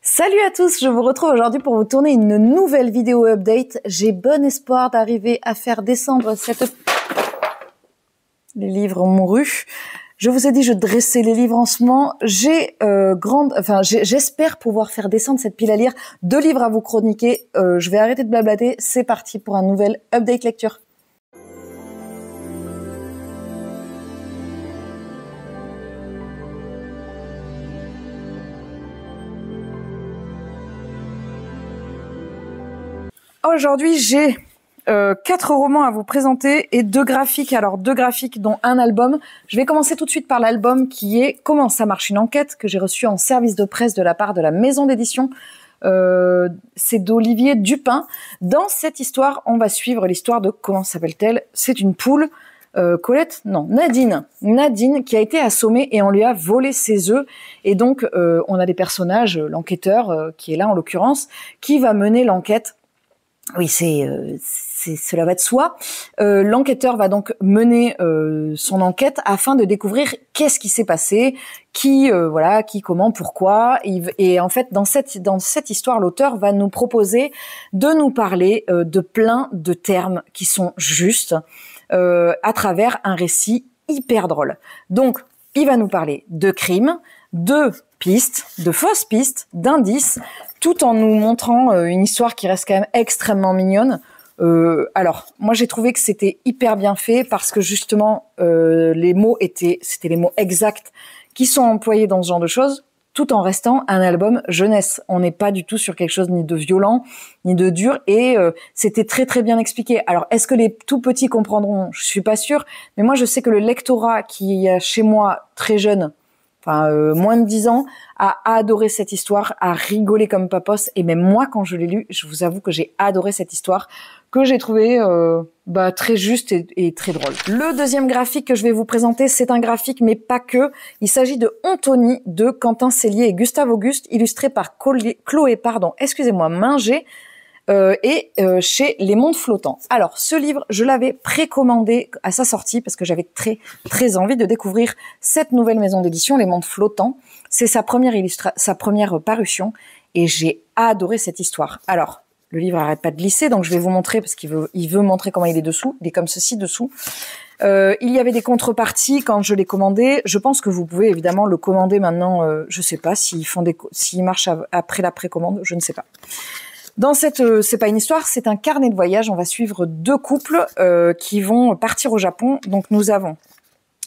Salut à tous, je vous retrouve aujourd'hui pour vous tourner une nouvelle vidéo update. J'ai bon espoir d'arriver à faire descendre Les livres ont mouru. Je vous ai dit, je dressais les livres en ce moment. J'espère pouvoir faire descendre cette pile à lire. 2 livres à vous chroniquer. Je vais arrêter de blablater. C'est parti pour un nouvel update lecture. Aujourd'hui, j'ai 4 romans à vous présenter et 2 graphiques. Alors 2 graphiques dont un album. Je vais commencer tout de suite par l'album qui est Comment ça marche une enquête, que j'ai reçu en service de presse de la part de la maison d'édition. C'est d'Olivier Dupin. Dans cette histoire, on va suivre l'histoire de, comment s'appelle-t-elle? C'est une poule. Colette? Non, Nadine. Nadine qui a été assommée et on lui a volé ses œufs. Et donc, on a des personnages, l'enquêteur qui est là en l'occurrence, qui va mener l'enquête. Oui, cela va de soi. L'enquêteur va donc mener son enquête afin de découvrir qu'est-ce qui s'est passé, qui, comment, pourquoi. Et en fait, dans cette histoire, l'auteur va nous proposer de nous parler de plein de termes qui sont justes à travers un récit hyper drôle. Donc, il va nous parler de crimes, de pistes, de fausses pistes, d'indices, tout en nous montrant une histoire qui reste quand même extrêmement mignonne. Alors, moi j'ai trouvé que c'était hyper bien fait parce que justement c'était les mots exacts qui sont employés dans ce genre de choses, tout en restant un album jeunesse. On n'est pas du tout sur quelque chose ni de violent, ni de dur, et c'était très très bien expliqué. Alors, est-ce que les tout petits comprendront? Je suis pas sûre, mais moi je sais que le lectorat qui est chez moi très jeune, moins de 10 ans, a adoré cette histoire, a rigolé comme papos, et même moi, quand je l'ai lu, je vous avoue que j'ai adoré cette histoire, que j'ai trouvé très juste et très drôle. Le deuxième graphique que je vais vous présenter, c'est un graphique, mais pas que. Il s'agit de Antony de Quentin Cellier et Gustave Auguste, illustré par Chloé Minger, chez Les Mondes Flottants. Alors, ce livre, je l'avais précommandé à sa sortie parce que j'avais très, très envie de découvrir cette nouvelle maison d'édition, Les Mondes Flottants. C'est sa première parution et j'ai adoré cette histoire. Alors, le livre arrête pas de glisser, donc je vais vous montrer parce qu'il veut montrer comment il est dessous. Il est comme ceci dessous. Il y avait des contreparties quand je l'ai commandé. Je pense que vous pouvez évidemment le commander maintenant. Je sais pas s'ils marchent après la précommande, je ne sais pas. Dans c'est pas une histoire, c'est un carnet de voyage. On va suivre 2 couples qui vont partir au Japon. Donc nous avons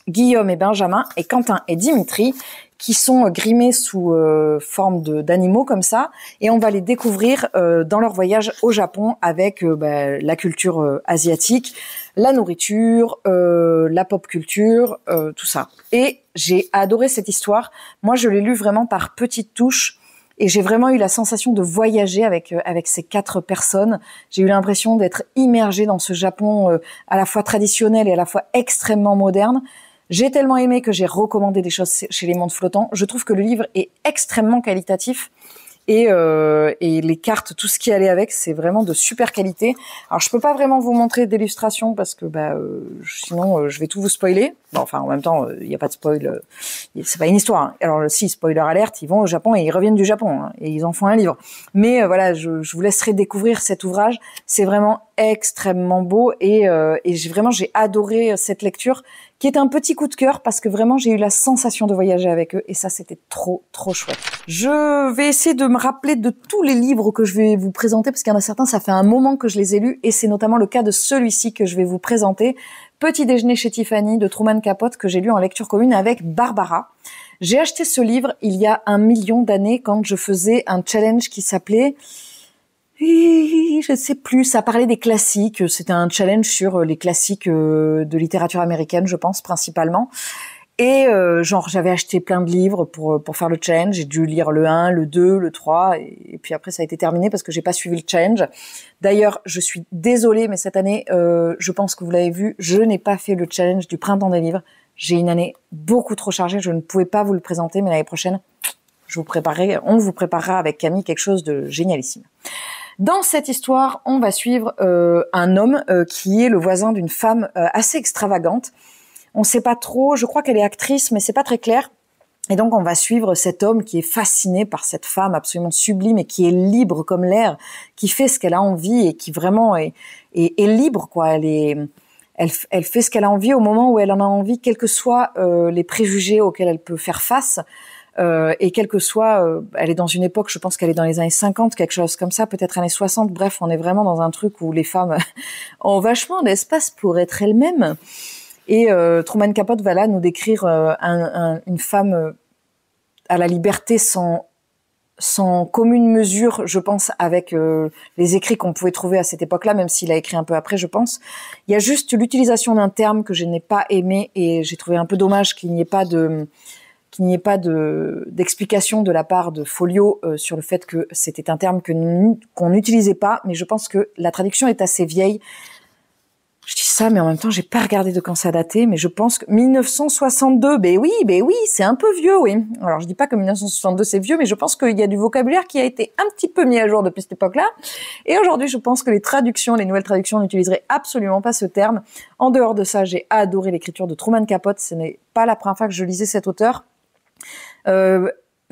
Guillaume et Benjamin et Quentin et Dimitri qui sont grimés sous forme d'animaux comme ça, et on va les découvrir dans leur voyage au Japon avec la culture asiatique, la nourriture, la pop culture, tout ça. Et j'ai adoré cette histoire. Moi, je l'ai lu vraiment par petites touches. Et j'ai vraiment eu la sensation de voyager avec ces 4 personnes. J'ai eu l'impression d'être immergée dans ce Japon à la fois traditionnel et à la fois extrêmement moderne. J'ai tellement aimé que j'ai recommandé des choses chez Les Mondes Flottants. Je trouve que le livre est extrêmement qualitatif. Et les cartes, tout ce qui allait avec, c'est vraiment de super qualité. Alors, je peux pas vraiment vous montrer d'illustrations parce que sinon je vais tout vous spoiler. Bon, en même temps, il y a pas de spoil. C'est pas une histoire. Hein. Alors, si, spoiler alerte, ils vont au Japon et ils reviennent du Japon, hein, et ils en font un livre. Mais je vous laisserai découvrir cet ouvrage. C'est vraiment extrêmement beau et j'ai adoré cette lecture, qui est un petit coup de cœur parce que vraiment j'ai eu la sensation de voyager avec eux et ça c'était trop trop chouette. Je vais essayer de me rappeler de tous les livres que je vais vous présenter parce qu'il y en a certains, ça fait un moment que je les ai lus et c'est notamment le cas de celui-ci que je vais vous présenter, Petit déjeuner chez Tiffany de Truman Capote, que j'ai lu en lecture commune avec Barbara. J'ai acheté ce livre il y a 1 million d'années quand je faisais un challenge qui s'appelait... Je ne sais plus, ça parlait des classiques, c'était un challenge sur les classiques de littérature américaine, je pense, principalement. Et j'avais acheté plein de livres pour faire le challenge, j'ai dû lire le 1, le 2, le 3, et puis après ça a été terminé parce que j'ai pas suivi le challenge. D'ailleurs, je suis désolée, mais cette année, je pense que vous l'avez vu, je n'ai pas fait le challenge du printemps des livres. J'ai une année beaucoup trop chargée, je ne pouvais pas vous le présenter, mais l'année prochaine, on vous préparera avec Camille quelque chose de génialissime. Dans cette histoire, on va suivre un homme qui est le voisin d'une femme assez extravagante. On sait pas trop, je crois qu'elle est actrice, mais c'est pas très clair. Et donc, on va suivre cet homme qui est fasciné par cette femme absolument sublime et qui est libre comme l'air, qui fait ce qu'elle a envie et qui vraiment est libre, quoi. Elle fait ce qu'elle a envie au moment où elle en a envie, quels que soient les préjugés auxquels elle peut faire face. Et quel que soit, elle est dans une époque, je pense qu'elle est dans les années 50, quelque chose comme ça, peut-être années 60. Bref, on est vraiment dans un truc où les femmes ont vachement d'espace pour être elles-mêmes. Et Truman Capote va là nous décrire une femme à la liberté sans commune mesure, je pense, avec les écrits qu'on pouvait trouver à cette époque-là, même s'il a écrit un peu après, je pense. Il y a juste l'utilisation d'un terme que je n'ai pas aimé et j'ai trouvé un peu dommage qu'il n'y ait pas d'explication de la part de Folio sur le fait que c'était un terme qu'on n'utilisait pas, mais je pense que la traduction est assez vieille. Je dis ça, mais en même temps, j'ai pas regardé de quand ça datait, mais je pense que 1962, ben oui, c'est un peu vieux, oui. Alors, je dis pas que 1962 c'est vieux, mais je pense qu'il y a du vocabulaire qui a été un petit peu mis à jour depuis cette époque-là. Et aujourd'hui, je pense que les nouvelles traductions n'utiliseraient absolument pas ce terme. En dehors de ça, j'ai adoré l'écriture de Truman Capote. Ce n'est pas la première fois que je lisais cet auteur.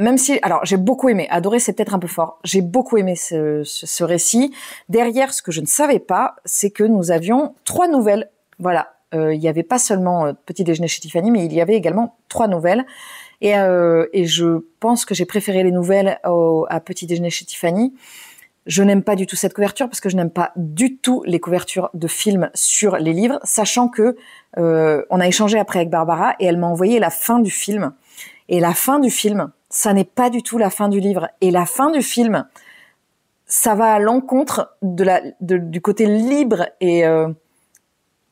Même si, alors j'ai beaucoup aimé, adorer c'est peut-être un peu fort, j'ai beaucoup aimé ce récit. Derrière, ce que je ne savais pas, c'est que nous avions 3 nouvelles. Voilà, il n'y avait pas seulement Petit déjeuner chez Tiffany, mais il y avait également 3 nouvelles. Et je pense que j'ai préféré les nouvelles à Petit déjeuner chez Tiffany. Je n'aime pas du tout cette couverture parce que je n'aime pas du tout les couvertures de films sur les livres, sachant que on a échangé après avec Barbara et elle m'a envoyé la fin du film. Et la fin du film, ça n'est pas du tout la fin du livre. Et la fin du film, ça va à l'encontre du côté libre et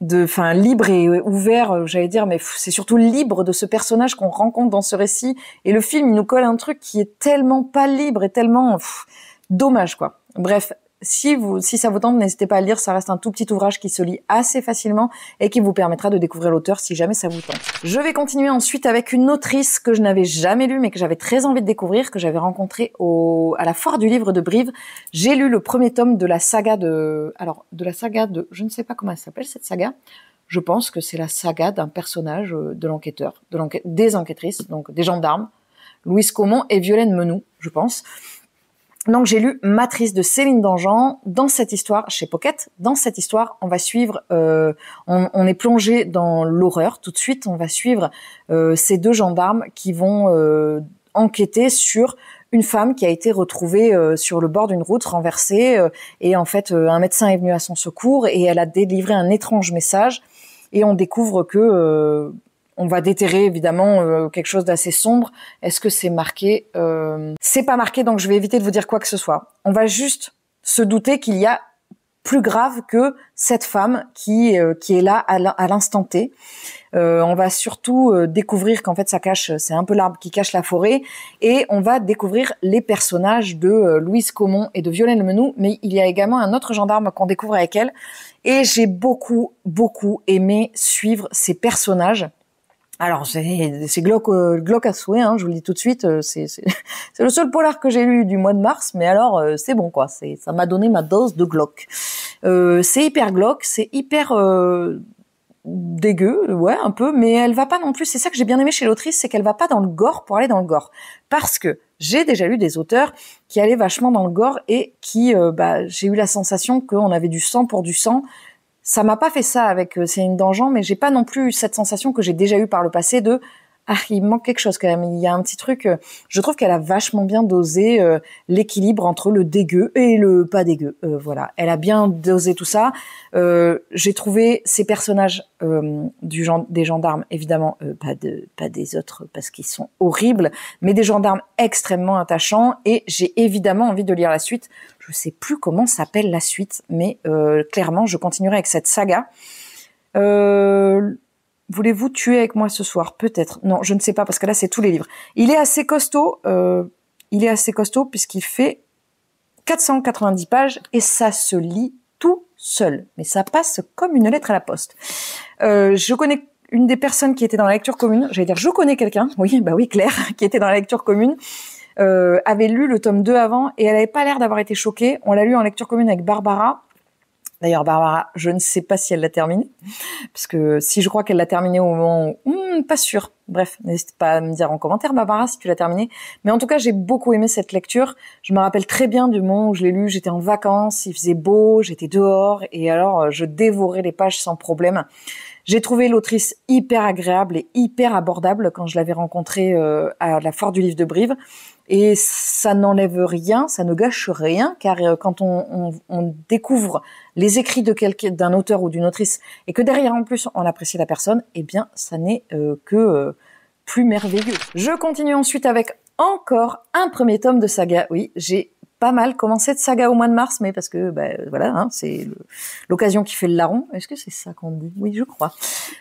libre et ouvert, j'allais dire, mais c'est surtout libre de ce personnage qu'on rencontre dans ce récit. Et le film, il nous colle un truc qui est tellement pas libre et tellement dommage, quoi. Bref. Si ça vous tente, n'hésitez pas à le lire, ça reste un tout petit ouvrage qui se lit assez facilement et qui vous permettra de découvrir l'auteur si jamais ça vous tente. Je vais continuer ensuite avec une autrice que je n'avais jamais lue mais que j'avais très envie de découvrir, que j'avais rencontrée à la foire du livre de Brive. J'ai lu le premier tome de la saga je ne sais pas comment elle s'appelle cette saga. Je pense que c'est la saga d'un personnage de l'enquêteur, des enquêtrices, donc des gendarmes, Louise Caumont et Violaine Menou, je pense. Donc j'ai lu Matrice de Céline Dangean. Dans cette histoire, chez Pocket, on va suivre, on est plongé dans l'horreur. Tout de suite, on va suivre ces 2 gendarmes qui vont enquêter sur une femme qui a été retrouvée sur le bord d'une route, renversée. Et en fait, un médecin est venu à son secours et elle a délivré un étrange message. Et on découvre que on va déterrer évidemment quelque chose d'assez sombre. Est-ce que c'est marqué C'est pas marqué, donc je vais éviter de vous dire quoi que ce soit. On va juste se douter qu'il y a plus grave que cette femme qui est là à l'instant T. On va surtout découvrir qu'en fait c'est un peu l'arbre qui cache la forêt, et on va découvrir les personnages de Louise Caumont et de Violaine Menou, mais il y a également un autre gendarme qu'on découvre avec elle, et j'ai beaucoup aimé suivre ces personnages. Alors c'est glauque à souhait, hein, je vous le dis tout de suite, c'est le seul polar que j'ai lu du mois de mars, mais alors c'est bon quoi, ça m'a donné ma dose de glauque. C'est hyper glauque, c'est hyper dégueu, ouais, un peu, mais elle va pas non plus, c'est ça que j'ai bien aimé chez l'autrice, c'est qu'elle va pas dans le gore pour aller dans le gore. Parce que j'ai déjà lu des auteurs qui allaient vachement dans le gore et qui, j'ai eu la sensation qu'on avait du sang pour du sang. Ça m'a pas fait ça avec Céline Dangean, mais j'ai pas non plus eu cette sensation que j'ai déjà eue par le passé de il me manque quelque chose quand même. Il y a un petit truc. Je trouve qu'elle a vachement bien dosé l'équilibre entre le dégueu et le pas dégueu. Voilà, elle a bien dosé tout ça. J'ai trouvé ces personnages des gendarmes, évidemment pas des autres parce qu'ils sont horribles, mais des gendarmes extrêmement attachants. Et j'ai évidemment envie de lire la suite. Je sais plus comment s'appelle la suite, mais clairement, je continuerai avec cette saga. Voulez-vous tuer avec moi ce soir? Peut-être. Non, je ne sais pas, parce que là, c'est tous les livres. Il est assez costaud puisqu'il fait 490 pages et ça se lit tout seul. Mais ça passe comme une lettre à la poste. Je connais une des personnes qui était dans la lecture commune. J'allais dire, je connais quelqu'un. Oui, Claire, qui était dans la lecture commune. Avait lu le tome 2 avant et elle avait pas l'air d'avoir été choquée. On l'a lu en lecture commune avec Barbara. D'ailleurs, Barbara, je ne sais pas si elle l'a terminé, parce que si je crois qu'elle l'a terminé au moment où... pas sûr. Bref, n'hésite pas à me dire en commentaire, Barbara, si tu l'as terminé. Mais en tout cas, j'ai beaucoup aimé cette lecture. Je me rappelle très bien du moment où je l'ai lu. J'étais en vacances, il faisait beau, j'étais dehors, et alors je dévorais les pages sans problème. J'ai trouvé l'autrice hyper agréable et hyper abordable quand je l'avais rencontrée à la Foire du Livre de Brive. Et ça n'enlève rien, ça ne gâche rien, car quand on découvre les écrits d'un auteur ou d'une autrice et que derrière en plus on apprécie la personne, eh bien ça n'est que plus merveilleux. Je continue ensuite avec encore un premier tome de saga. Oui, j'ai pas mal commencé de saga au mois de mars, mais parce que voilà, hein, c'est l'occasion qui fait le larron. Est-ce que c'est ça qu'on dit? Oui, je crois.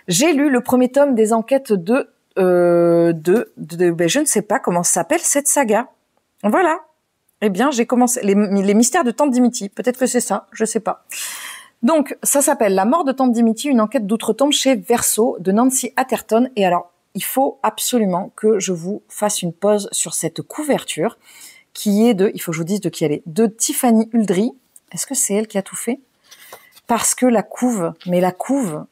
J'ai lu le premier tome des enquêtes de je ne sais pas comment s'appelle cette saga. Voilà. Eh bien, j'ai commencé les mystères de Tante Dimity. Peut-être que c'est ça, je sais pas. Donc, ça s'appelle La mort de Tante Dimity, une enquête d'outre-tombe chez Verso de Nancy Atherton. Et alors, il faut absolument que je vous fasse une pause sur cette couverture qui est il faut que je vous dise de qui elle est, de Tiffany Huldry. Est-ce que c'est elle qui a tout fait? Parce que la couve,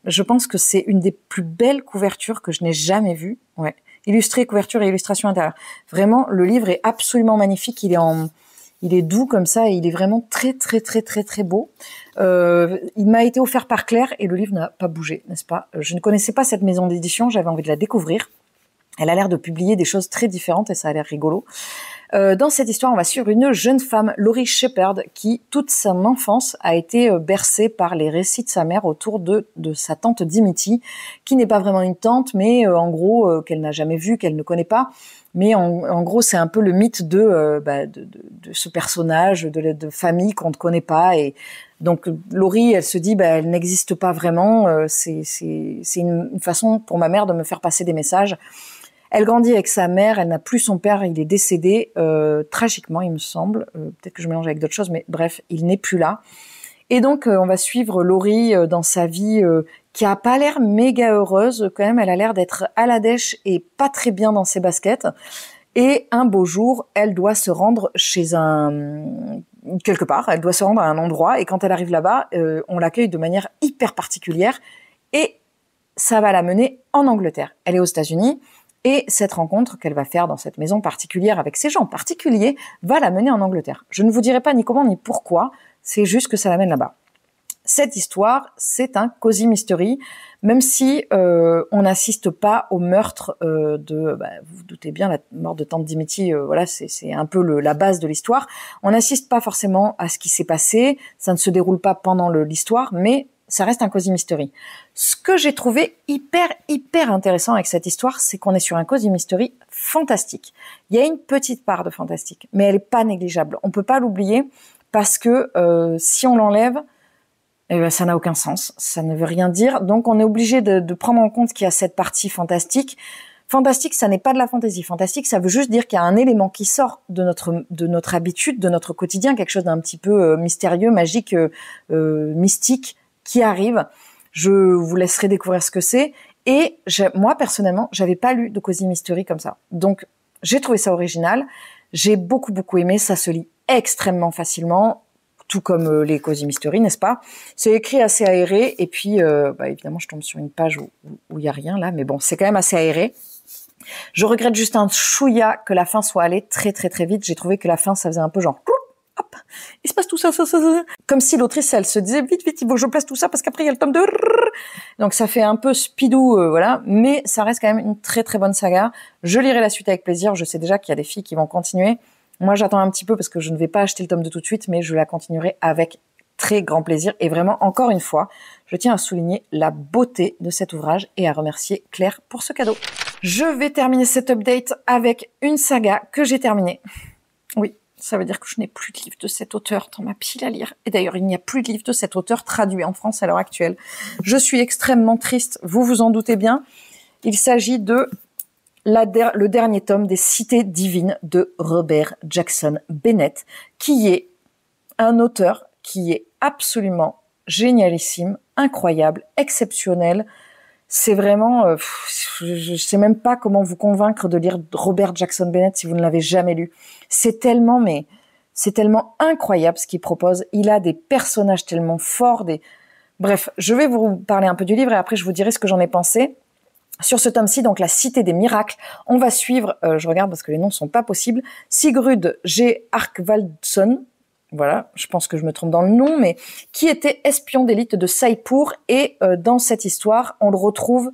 je pense que c'est une des plus belles couvertures que je n'ai jamais vues. Ouais. Illustrée, couverture et illustration intérieure. Vraiment, le livre est absolument magnifique. Il est doux comme ça et il est vraiment très, très, très, très, très beau. Il m'a été offert par Claire et le livre n'a pas bougé, n'est-ce pas? Je ne connaissais pas cette maison d'édition, j'avais envie de la découvrir. Elle a l'air de publier des choses très différentes et ça a l'air rigolo. Dans cette histoire, on va suivre une jeune femme, Laurie Shepherd, qui, toute son enfance, a été bercée par les récits de sa mère autour de sa tante Dimity, qui n'est pas vraiment une tante, mais en gros, qu'elle n'a jamais vue, qu'elle ne connaît pas. Mais en gros, c'est un peu le mythe de ce personnage, de famille qu'on ne connaît pas. Et donc, Laurie, elle se dit, elle n'existe pas vraiment. C'est une façon pour ma mère de me faire passer des messages. Elle grandit avec sa mère, elle n'a plus son père, il est décédé tragiquement, il me semble. Peut-être que je mélange avec d'autres choses, mais bref, il n'est plus là. Et donc, on va suivre Laurie dans sa vie qui a pas l'air méga heureuse. Quand même, elle a l'air d'être à la dèche et pas très bien dans ses baskets. Et un beau jour, elle doit se rendre quelque part, elle doit se rendre à un endroit. Et quand elle arrive là-bas, on l'accueille de manière hyper particulière. Et ça va la mener en Angleterre. Elle est aux États-Unis. Et cette rencontre qu'elle va faire dans cette maison particulière avec ces gens particuliers va la mener en Angleterre. Je ne vous dirai pas ni comment ni pourquoi, c'est juste que ça l'amène là-bas. Cette histoire, c'est un cozy mystery, même si on n'assiste pas au meurtre vous vous doutez bien, la mort de Tante Dimity, voilà, c'est un peu la base de l'histoire. On n'assiste pas forcément à ce qui s'est passé, ça ne se déroule pas pendant l'histoire, mais ça reste un cozy mystery. Ce que j'ai trouvé hyper intéressant avec cette histoire, c'est qu'on est sur un cozy mystery fantastique. Il y a une petite part de fantastique, mais elle est pas négligeable. On peut pas l'oublier parce que si on l'enlève, ça n'a aucun sens. Ça ne veut rien dire. Donc on est obligé de prendre en compte qu'il y a cette partie fantastique. Fantastique, ça n'est pas de la fantaisie. Fantastique, ça veut juste dire qu'il y a un élément qui sort de notre habitude, de notre quotidien, quelque chose d'un petit peu mystérieux, magique, mystique, qui arrive. Je vous laisserai découvrir ce que c'est. Et moi, personnellement, j'avais pas lu de cozy mystery comme ça. Donc, j'ai trouvé ça original. J'ai beaucoup aimé. Ça se lit extrêmement facilement, tout comme les cozy mystery, n'est-ce pas? C'est écrit assez aéré. Et puis, évidemment, je tombe sur une page où il y a rien là. Mais bon, c'est quand même assez aéré. Je regrette juste un chouïa que la fin soit allée très vite. J'ai trouvé que la fin, ça faisait un peu genre... Hop, il se passe tout ça. Comme si l'autrice, elle se disait, vite, il faut que je place tout ça, parce qu'après, il y a le tome 2. Donc, ça fait un peu speedou, voilà. Mais ça reste quand même une très bonne saga. Je lirai la suite avec plaisir. Je sais déjà qu'il y a des filles qui vont continuer. Moi, j'attends un petit peu parce que je ne vais pas acheter le tome 2 tout de suite, mais je la continuerai avec très grand plaisir. Et vraiment, encore une fois, je tiens à souligner la beauté de cet ouvrage et à remercier Claire pour ce cadeau. Je vais terminer cet update avec une saga que j'ai terminée. Oui. Ça veut dire que je n'ai plus de livre de cet auteur dans ma pile à lire. Et d'ailleurs, il n'y a plus de livre de cet auteur traduit en France à l'heure actuelle. Je suis extrêmement triste, vous vous en doutez bien. Il s'agit de le dernier tome des Cités divines de Robert Jackson Bennett, qui est un auteur qui est absolument génialissime, incroyable, exceptionnel. C'est vraiment... je sais même pas comment vous convaincre de lire Robert Jackson Bennett si vous ne l'avez jamais lu. C'est tellement, mais C'est tellement incroyable ce qu'il propose. Il a des personnages tellement forts, Bref, je vais vous parler un peu du livre et après je vous dirai ce que j'en ai pensé. Sur ce tome-ci, donc la Cité des Miracles, on va suivre, je regarde parce que les noms sont pas possibles, Sigurd G. Arkvaldsson, voilà, je pense que je me trompe dans le nom, mais qui était espion d'élite de Saipur, et dans cette histoire, on le retrouve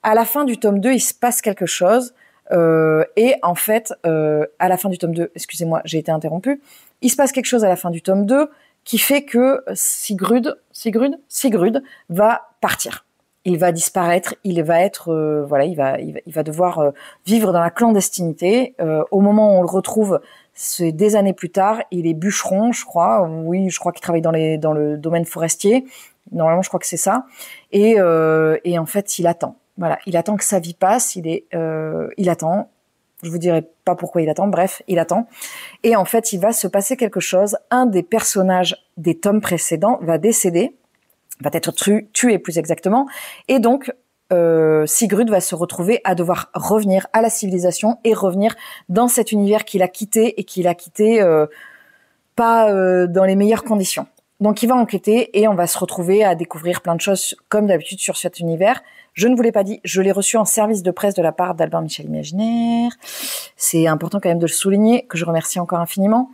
à la fin du tome 2, il se passe quelque chose, et en fait, à la fin du tome 2, excusez-moi, j'ai été interrompue, il se passe quelque chose à la fin du tome 2 qui fait que Sigurd va partir. Il va disparaître, il va être, voilà, il va devoir vivre dans la clandestinité. Au moment où on le retrouve, c'est des années plus tard, il est bûcheron, je crois. Oui, je crois qu'il travaille dans le domaine forestier. Normalement, je crois que c'est ça. Et en fait, il attend. Voilà, il attend que sa vie passe. Il attend. Je vous dirai pas pourquoi il attend. Bref, il attend. Et en fait, il va se passer quelque chose. Un des personnages des tomes précédents va décéder. Va être tué plus exactement, et donc Sigurd va se retrouver à devoir revenir à la civilisation et revenir dans cet univers qu'il a quitté et qu'il a quitté pas dans les meilleures conditions. Donc il va enquêter et on va se retrouver à découvrir plein de choses comme d'habitude sur cet univers. Je ne vous l'ai pas dit, je l'ai reçu en service de presse de la part d'Albin Michel Imaginaire. C'est important quand même de le souligner, que je remercie encore infiniment.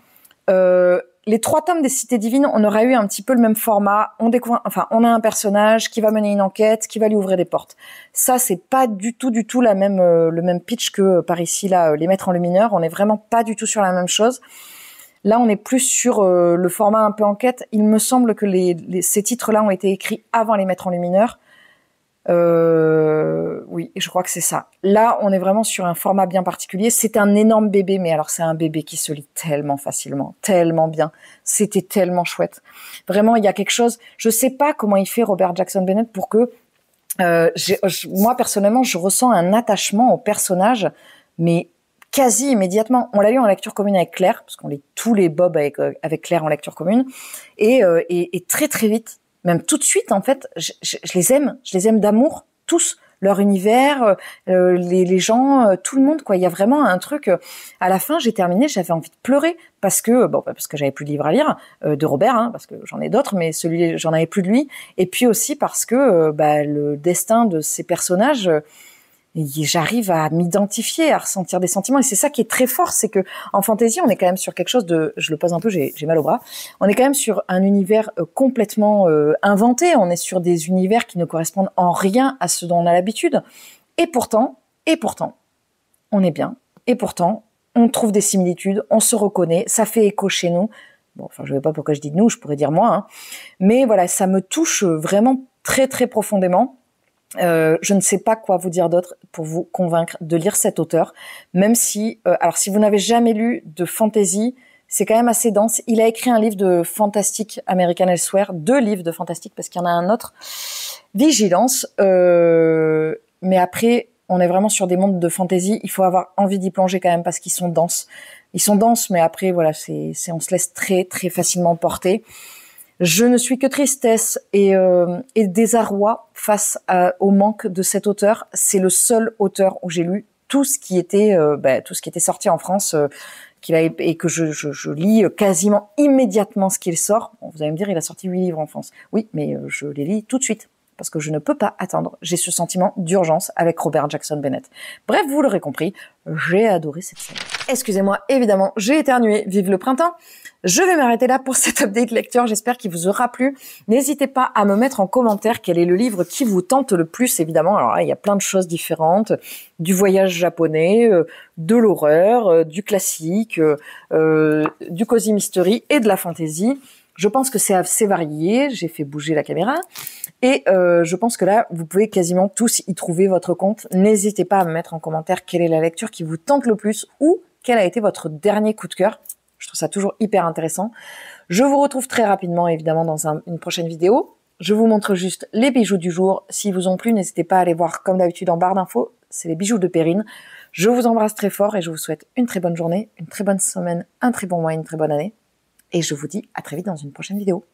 Les 3 tomes des Cités Divines, on aura eu un petit peu le même format. On a un personnage qui va mener une enquête, qui va lui ouvrir des portes. Ça, c'est pas du tout le même pitch que par ici, là, Les Maîtres en Lumineur. On est vraiment pas du tout sur la même chose. Là, on est plus sur le format un peu enquête. Il me semble que ces titres-là ont été écrits avant Les Maîtres en Lumineur. Oui, je crois que c'est ça. Là, on est vraiment sur un format bien particulier. C'est un énorme bébé, mais alors c'est un bébé qui se lit tellement facilement, tellement bien. C'était tellement chouette. Vraiment, il y a quelque chose. Je sais pas comment il fait Robert Jackson Bennett pour que moi personnellement, je ressens un attachement au personnage, mais quasi immédiatement. On l'a lu en lecture commune avec Claire, parce qu'on lit tous les Bob avec Claire en lecture commune, et très très vite. Même tout de suite, en fait, je les aime d'amour, tous, leur univers, les gens, tout le monde, quoi. Il y a vraiment un truc. À la fin, j'ai terminé, j'avais envie de pleurer parce que j'avais plus de livres à lire de Robert, hein, parce que j'en ai d'autres, mais celui, j'en avais plus de lui. Et puis aussi parce que le destin de ces personnages. J'arrive à m'identifier, à ressentir des sentiments, et c'est ça qui est très fort, c'est que en fantasy, on est quand même sur quelque chose de, je le pose un peu, j'ai mal au bras, on est quand même sur un univers complètement inventé, on est sur des univers qui ne correspondent en rien à ce dont on a l'habitude, et pourtant, on est bien, et pourtant, on trouve des similitudes, on se reconnaît, ça fait écho chez nous. Bon, enfin, je ne sais pas pourquoi je dis nous, je pourrais dire moi, hein. Mais voilà, ça me touche vraiment très très profondément. Je ne sais pas quoi vous dire d'autre pour vous convaincre de lire cet auteur, même si, alors si vous n'avez jamais lu de fantasy, c'est quand même assez dense. Il a écrit un livre de fantastique, American Elsewhere, 2 livres de fantastique parce qu'il y en a un autre, Vigilance, mais après, on est vraiment sur des mondes de fantasy, il faut avoir envie d'y plonger quand même parce qu'ils sont denses. Ils sont denses, mais après, voilà, on se laisse très, très facilement porter. Je ne suis que tristesse et désarroi face au manque de cet auteur. C'est le seul auteur où j'ai lu tout ce qui était sorti en France, et que je lis quasiment immédiatement ce qu'il sort. Bon, vous allez me dire, il a sorti 8 livres en France. Oui, mais je les lis tout de suite parce que je ne peux pas attendre. J'ai ce sentiment d'urgence avec Robert Jackson Bennett. Bref, vous l'aurez compris, j'ai adoré cette série. Excusez-moi, évidemment, j'ai éternué. Vive le printemps! Je vais m'arrêter là pour cet update lecture. J'espère qu'il vous aura plu. N'hésitez pas à me mettre en commentaire quel est le livre qui vous tente le plus, évidemment. Alors là, il y a plein de choses différentes. Du voyage japonais, de l'horreur, du classique, du cozy mystery et de la fantasy. Je pense que c'est assez varié. J'ai fait bouger la caméra. Et je pense que là, vous pouvez quasiment tous y trouver votre compte. N'hésitez pas à me mettre en commentaire quelle est la lecture qui vous tente le plus ou quel a été votre dernier coup de cœur. Je trouve ça toujours hyper intéressant. Je vous retrouve très rapidement, évidemment, dans une prochaine vidéo. Je vous montre juste les bijoux du jour. S'ils vous ont plu, n'hésitez pas à aller voir, comme d'habitude, en barre d'infos. C'est les bijoux de Perrine. Je vous embrasse très fort et je vous souhaite une très bonne journée, une très bonne semaine, un très bon mois, une très bonne année. Et je vous dis à très vite dans une prochaine vidéo.